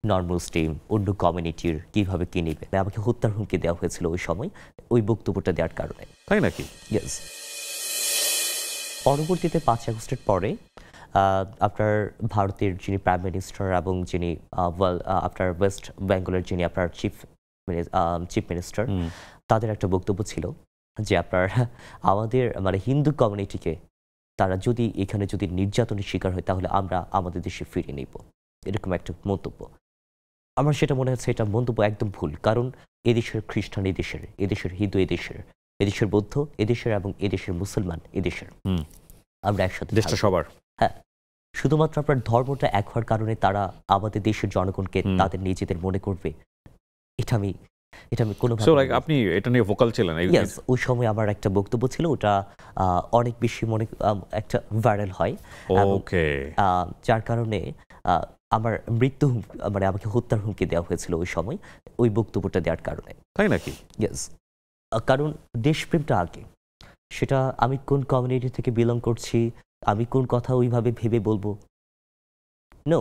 নন মুসলিম অন্য কমিউনিটির কিভাবে কি নেবে আমাকে হত্যার হুমকি দেওয়া হয়েছিল ওই সময় ওই বক্তব্যটা দেওয়ার কারণে। তাই নাকি? ইয়েস। পরবর্তীতে ৫ আগস্টের পরে আপনার ভারতের যিনি প্রাইম মিনিস্টার এবং যিনি আপনার ওয়েস্ট বেঙ্গলের যিনি আপনার চিফ মিনিস্টার, তাদের একটা বক্তব্য ছিল যে আপনার আমাদের মানে হিন্দু কমিউনিটিকে তারা যদি এখানে যদি নির্যাতনের শিকার হয় তাহলে আমরা আমাদের দেশে ফিরিয়ে নেব, এরকম একটা মন্তব্য। আমার সেটা মনে হচ্ছে এটা মন্তব্য একদম ভুল। কারণ এদেশের খ্রিস্টান এদেশের হিন্দু এদেশের বৌদ্ধ এদেশের এবং এদেশের মুসলমান এদেশের, আমরা একসাথে দেশটা সবার। হ্যাঁ, শুধুমাত্র আপনার ধর্মটা এক হওয়ার কারণে তারা আমাদের দেশের জনগণকে তাদের নিজেদের মনে করবে, এটা আমি কোনোভাবে আপনি এটা নিয়ে ভোকাল ছিলেন। ওই সময় আমার একটা বক্তব্য ছিল, ওটা অনেক বেশি একটা ভাইরাল হয়, যার কারণে আমার মৃত্যু মানে আমাকে হত্যার হুমকি দেওয়া হয়েছিল ওই সময় ওই বক্তব্যটা দেওয়ার কারণে। তাই নাকি? ইয়েস। কারণ দেশপ্রেমটা আগে, সেটা আমি কোন কমিউনিটি থেকে বিলং করছি, আমি কোন কথা ওইভাবে ভেবে বলবো, নো।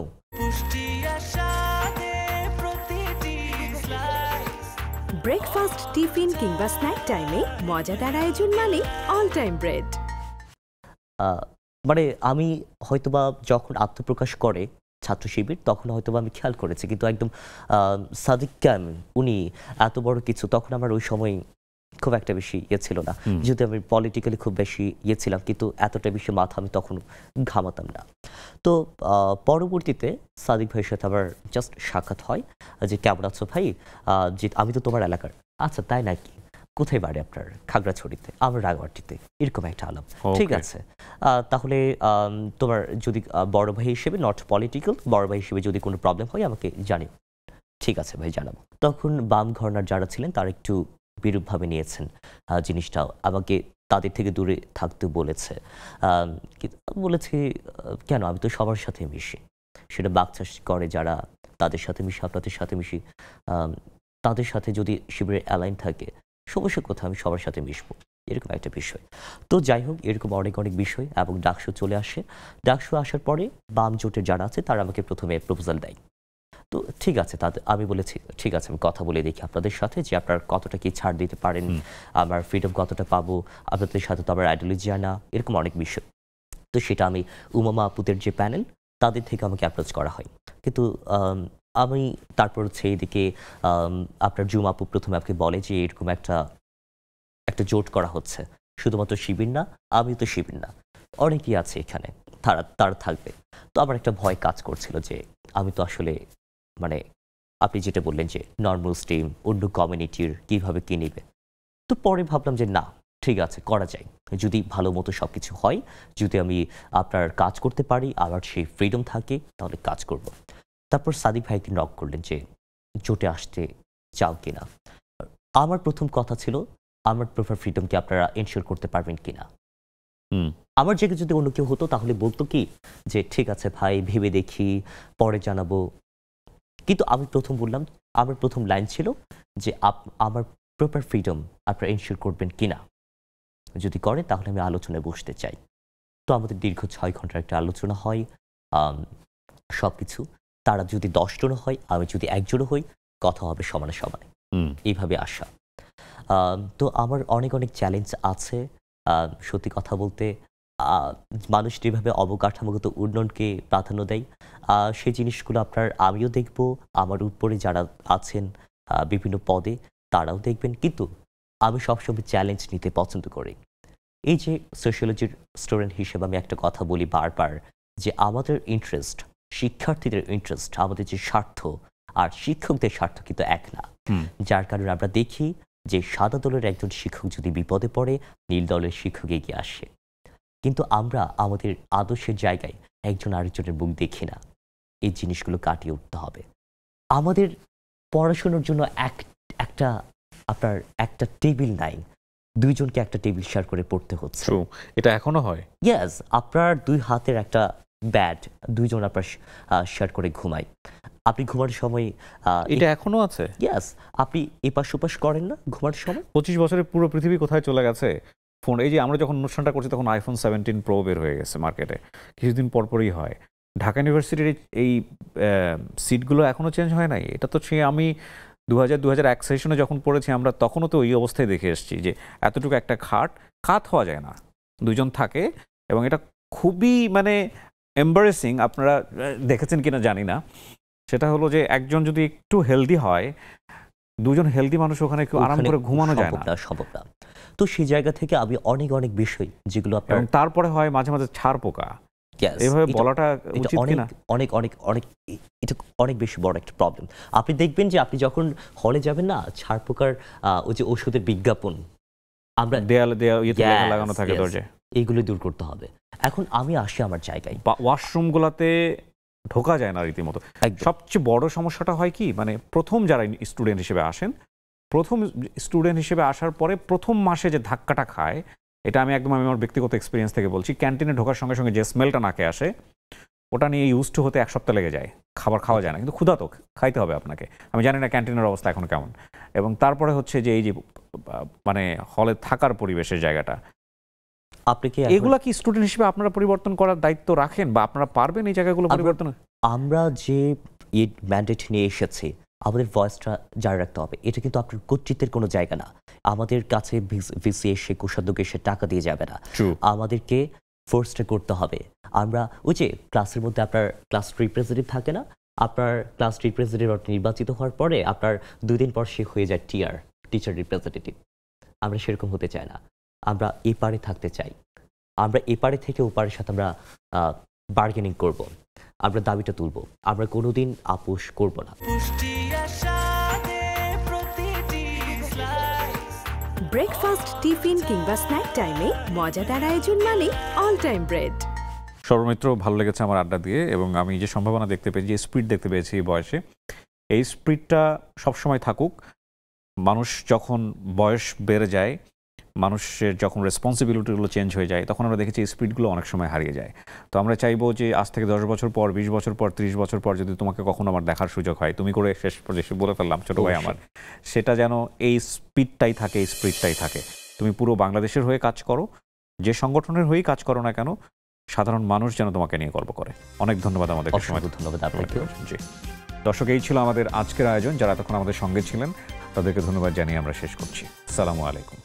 ব্রেকফাস্ট, টিফিন কিংবা স্ন্যাক টাইমে মজাদার আয়োজন মানে অল টাইম ব্রেড। মানে আমি হয়তোবা যখন আত্মপ্রকাশ করে ছাত্র শিবির তখন হয়তোবা আমি খেয়াল করেছি, কিন্তু একদম সাদিক কায়েম উনি এত বড় কিছু, তখন আমার ওই সময় খুব একটা বেশি ছিল না, যেহেতু আমি পলিটিক্যালি খুব বেশি ছিলাম, কিন্তু এতটা বেশি মাথা আমি তখন ঘামাতাম না। তো পরবর্তীতে সাদিক ভাইয়ের সাথে আবার জাস্ট সাক্ষাৎ হয় যে কেমন আছো ভাই, যে আমি তো তোমার এলাকার। আচ্ছা তাই নাকি, কোথায় বাড়ি আপনার? খাগড়াছড়িতে, আমার রাঙামাটিতে, এরকম একটা আলাপ। ঠিক আছে, তাহলে তোমার যদি বড় ভাই হিসেবে, নট পলিটিক্যাল, বড় ভাই হিসেবে যদি কোনো প্রবলেম হয় আমাকে জানিও। ঠিক আছে ভাই, জানাবো। তখন বাম ঘরনার যারা ছিলেন তারা একটু বিরূপভাবে নিয়েছেন জিনিসটা, আমাকে তাদের থেকে দূরে থাকতে বলেছে। বলেছি কেন, আমি তো সবার সাথে মিশি, সেটা বাকচাষ করে যারা তাদের সাথে মিশি, আপনাদের সাথে মিশি, তাদের সাথে যদি শিবিরের অ্যালাইন থাকে সমস্যা কোথায়, আমি সবার সাথে মিশবো, এরকম একটা বিষয়। তো যাই হোক, এরকম অনেক বিষয়, এবং ডাকসু চলে আসে। ডাকসু আসার পরে বাম জোটের যারা আছে তারা আমাকে প্রথমে প্রপোজাল দেয়। তো ঠিক আছে, আমি বলেছি ঠিক আছে, আমি কথা বলে দেখি আপনাদের সাথে যে আপনার কতটা কি ছাড় দিতে পারেন, আমার ফ্রিডম কতটা পাবো, আপনাদের সাথে তো আমার আইডিওলজি না, এরকম অনেক বিষয়। তো সেটা আমি উমামা আপুদের যে প্যানেল তাদের থেকে আমাকে অ্যাপ্রোচ করা হয়, কিন্তু আমি তারপর হচ্ছে এইদিকে আপনার জুম আপু প্রথমে আমাকে বলে যে এরকম একটা জোট করা হচ্ছে, শুধুমাত্র শিবির না, আমিও তো শিবির না, অনেকেই আছে এখানে, তারা থাকবে। তো আমার একটা ভয় কাজ করছিল যে আমি তো আসলে মানে আপনি যেটা বললেন যে নন মুসলিম অন্য কমিউনিটির কিভাবে কি নেবে। তো পরে ভাবলাম যে না, ঠিক আছে, করা যায়, যদি ভালো মতো সব কিছু হয়, যদি আমি আপনার কাজ করতে পারি, আবার সেই ফ্রিডম থাকে, তাহলে কাজ করব। তারপর সাদিক ভাই একদিন নক করলেন যে জোটে আসতে চাও কিনা। আমার প্রথম কথা ছিল আমার প্রপার ফ্রিডমকে আপনারা এনশিওর করতে পারবেন কিনা। আমার জায়গায় যদি অন্য কেউ হতো তাহলে বলতো কি যে ঠিক আছে ভাই, ভেবে দেখি, পরে জানাবো। কিন্তু আমি প্রথম বললাম, আমার প্রথম লাইন ছিল যে আমার প্রপার ফ্রিডম আপনারা এনশিওর করবেন কিনা, যদি করে তাহলে আমি আলোচনায় বসতে চাই। তো আমাদের দীর্ঘ 6 ঘন্টার একটা আলোচনা হয়, সব কিছু। তারা যদি 10 জন হয়, আমি যদি 1 জন হই, কথা হবে সমানে সমানে, এইভাবে আসা। তো আমার অনেক চ্যালেঞ্জ আছে, সত্যি কথা বলতে। মানুষ যেভাবে অবকাঠামোগত উন্নয়নকে প্রাধান্য দেয়, সেই জিনিসগুলো আমিও দেখব, আমার উপরে যারা আছেন বিভিন্ন পদে তারাও দেখবেন, কিন্তু আমি সবসময় চ্যালেঞ্জ নিতে পছন্দ করি। এই যে সোশিওলজির স্টুডেন্ট হিসেবে আমি একটা কথা বলি বারবার, যে আমাদের ইন্টারেস্ট, শিক্ষার্থীদের ইন্টারেস্ট, আমাদের যে স্বার্থ আর শিক্ষকদের স্বার্থ কিন্তু এক না। যার কারণে আমরা দেখি যে সাদা দলের একজন শিক্ষক যদি বিপদে পড়ে, নীল দলের শিক্ষক এগিয়ে আসে, কিন্তু আমরা আমাদের আদর্শের জায়গায় একজন আরেকজনের মুখ দেখি না। এই জিনিসগুলো কাটিয়ে উঠতে হবে। আমাদের পড়াশোনার জন্য একটা টেবিল নাই, 2 জনকে একটা টেবিল শেয়ার করে পড়তে হচ্ছে। এটা এখনো হয়? ইয়েস, আপনার 2 হাতের একটা ব্যাড, 2 জন আপনার শেয়ার করে ঘুমায়। আপনি ঘুমানোর সময় এটা এখনো আছে? ইয়েস, আপনি এপাশ ওপাশ করেন না ঘুমানোর সময়? 25 বছরে পুরো পৃথিবী কোথায় চলে গেছে? ফোন, এই যে আমরা যখন অনুষ্ঠানটা করছি তখন iPhone 17 Pro বের হয়ে গেছে মার্কেটে, কিছুদিন পরপরই হয়। ঢাকা ইউনিভার্সিটির এই সিটগুলো এখনো চেঞ্জ হয় নাই। এটা তো সে আমি 2001 সেশনে যখন পড়েছি আমরা তখনও তো ওই অবস্থায় দেখে এসেছি যে এতটুকু একটা খাট কাত হওয়া যায় না, দুজন থাকে এবং এটা খুবই মানে এম্বারেসিং। আপনারা দেখেছেন কিনা জানি না, সেটা হলো যে একজন যদি একটু হেলদি হয়, দুজন হেলদি মানুষ ওখানে একটু আরাম করে ঘুমানো যায় না। সম্ভব না। তো সেই জায়গা থেকে আমি অনেক বিষয় যেগুলো আপনার, এবং তারপরে হয় মাঝে মাঝে ছাড় পোকা, Yes, এভাবে এটা- বলাটা এটা উচিত কিনা? অনেক এটা অনেক বেশি বড় একটা প্রবলেম। আপনি দেখবেন যে আপনি যখন হলে যাবেন না, ছাড় পোকার ওই যে ওষুধের বিজ্ঞাপন আমরা দেয়ালে ইয়েতে লেখা Yes, লাগানো থাকে yes, দরজায়। এইগুলো দূর করতে হবে। এখন আমি আসি আমার জায়গায়, ওয়াশরুমগুলোতে ঢোকা যায় না রীতিমতো। একদম। সবচেয়ে বড় সমস্যাটা হয় কি, মানে প্রথম যারা স্টুডেন্ট হিসেবে আসেন, প্রথম স্টুডেন্ট হিসেবে আসার পরে প্রথম মাসে যে ধাক্কাটা খায়, এটা আমি আমার ব্যক্তিগত এক্সপিরিয়েন্স থেকে বলছি। ক্যান্টিনে ঢোকার সঙ্গে সঙ্গে যে স্মেলটা নাকে আসে, ওটা নিয়ে ইউজ টু হতে 1 সপ্তাহ লেগে যায়। খাবার খাওয়া যায় না, কিন্তু ক্ষুধা তো খাইতে হবে আপনাকে। আমি জানি না ক্যান্টিনের অবস্থা এখন কেমন। এবং তারপরে হচ্ছে যে এই যে মানে হলে থাকার পরিবেশের জায়গাটা, আপনি কি এগুলা কি স্টুডেন্ট হিসেবে আপনারা পরিবর্তন করার দায়িত্ব রাখেন, বা আপনারা পারবেন এই জায়গাগুলো পরিবর্তন? আমরা যে ম্যান্ডেট নিয়ে এসেছি, আমাদের ভয়েসটা জারি রাখতে হবে। এটা কিন্তু আপনার কর্তৃত্বের কোনো জায়গা না। আমাদের কাছে ভিসি এসে কোষাধ্যক্ষ এসে টাকা দিয়ে যাবে না। আমাদেরকে ফোর্সটা করতে হবে। আমরা ওই যে ক্লাসের মধ্যে আপনার ক্লাস রিপ্রেজেন্টেটিভ থাকে না, আপনার ক্লাস রিপ্রেজেন্টেটিভ নির্বাচিত হওয়ার পরে আপনার 2 দিন পর সে হয়ে যায় টিচার রিপ্রেজেন্টেটিভ। আমরা সেরকম হতে চাই না। আমরা এপারে থাকতে চাই। আমরা এপারে থেকে ওপারের সাথে আমরা বার্গেনিং করব, আমরা দাবিটা তুলব, আমরা কোনোদিন আপোষ করব না। ব্রেকফাস্ট, টিফিন কিংবা স্ন্যাক টাইমে মজাদার আয়োজন মানে অল টাইম ব্রেড। সর্বমিত্র, ভালো লেগেছে আমার আড্ডা দিয়ে, এবং আমি যে সম্ভাবনা দেখতে পেয়েছি, যে স্পিড দেখতে পেয়েছি এই বয়সে, এই স্পিডটা সবসময় থাকুক। মানুষ যখন বয়স বেড়ে যায়, মানুষের যখন রেসপন্সিবিলিটিগুলো চেঞ্জ হয়ে যায়, তখন আমরা দেখেছি এই স্পিডগুলো অনেক সময় হারিয়ে যায়। তো আমরা চাইবো যে আজ থেকে 10 বছর পর, 20 বছর পর, 30 বছর পর যদি তোমাকে কখনো আমার দেখার সুযোগ হয়, তুমি করে শেষ পর্যায়ে বলে ফেললাম ছোট ভাই আমার, সেটা যেন এই স্পিডটাই থাকে, এই স্পিডটাই থাকে। তুমি পুরো বাংলাদেশের হয়ে কাজ করো, যে সংগঠনের হয়েই কাজ করো না কেন, সাধারণ মানুষ যেন তোমাকে নিয়ে গর্ব করে। অনেক ধন্যবাদ আমাদের সময়। ধন্যবাদ আপনাকে। জি দর্শক, এই ছিল আমাদের আজকের আয়োজন। যারা তখন আমাদের সঙ্গে ছিলেন তাদেরকে ধন্যবাদ জানিয়ে আমরা শেষ করছি। আসসালামু আলাইকুম।